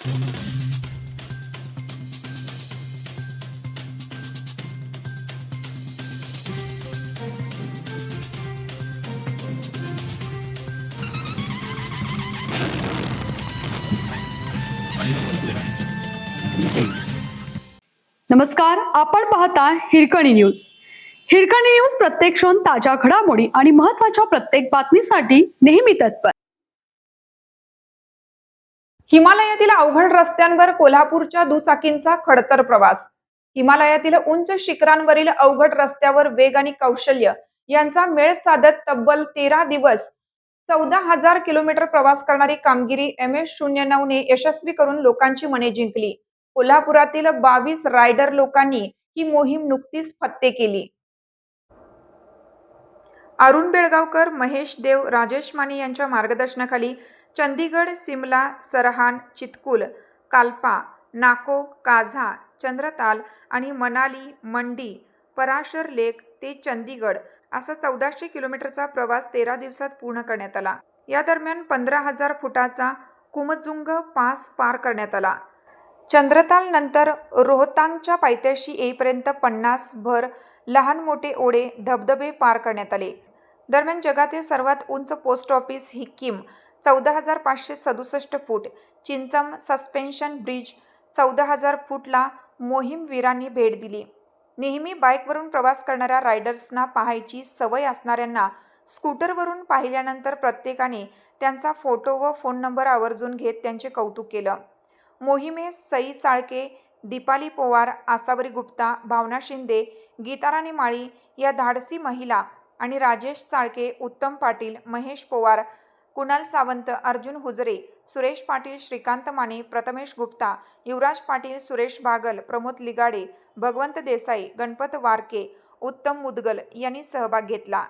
नमस्कार, आपण पाहता हिरकणी न्यूज. हिरकणी न्यूज प्रत्येक क्षण ताज्या घडामोडी आणि महत्त्वाच्या प्रत्येक बातमीसाठी नेहमी तत्पर. हिमालयातील अवघड रस्त्यांवर कोल्हापूरच्या दुचाकींचा खडतर प्रवास. हिमालयातील उंच शिखरांवरील अवघड रस्त्यावर वेग आणि कौशल्य यांचा मेळ साधत तब्बल 13 दिवस 14,000 किलोमीटर प्रवास करणारी कामगिरी MS-09 ने यशस्वी करून लोकांची मने जिंकली. कोल्हापुरातील 22 रायडर लोकांनी ही मोहीम नुकतीच फत्ते केली. अरुण बेळगावकर, महेश देव, राजेश माने यांच्या मार्गदर्शनाखाली चंदीगड, सिमला, सरहान, चितकुल, काल्पा, नाको, काझा, चंद्रताल आणि मनाली, मंडी, पराशर लेक ते चंदीगड असा 1400 किलोमीटरचा प्रवास 13 दिवसात पूर्ण करण्यात आला. या दरम्यान 15,000 फुटाचा कुमजुंग पास पार करण्यात आला. चंद्रताल नंतर रोहतांगच्या पायथ्याशी येईपर्यंत 50 भर लहान मोठे ओढे, धबधबे पार करण्यात आले. दरम्यान जगातील सर्वात उंच पोस्ट ऑफिस हिक्कीम 14,567 फूट, चिंचम सस्पेन्शन ब्रिज 14,000 फूटला मोहीमवीरांनी भेट दिली. नेहमी बाईकवरून प्रवास करणाऱ्या रायडर्सना पाहायची सवय असणाऱ्यांना स्कूटरवरून पाहिल्यानंतर प्रत्येकाने त्यांचा फोटो व फोन नंबर आवर्जून घेत त्यांचे कौतुक केलं. मोहिमेत सई चाळके, दीपाली पोवार, आसावरी गुप्ता, भावना शिंदे, गीताराणी माळी या धाडसी महिला आणि राजेश चाळके, उत्तम पाटील, महेश पोवार, कुणाल सावंत, अर्जुन हुजरे, सुरेश पाटील, श्रीकांत माने, प्रथमेश गुप्ता, युवराज पाटील, सुरेश बागल, प्रमोद लिगाडे, भगवंत देसाई, गणपत वारके, उत्तम मुदगल यांनी सहभाग घेतला.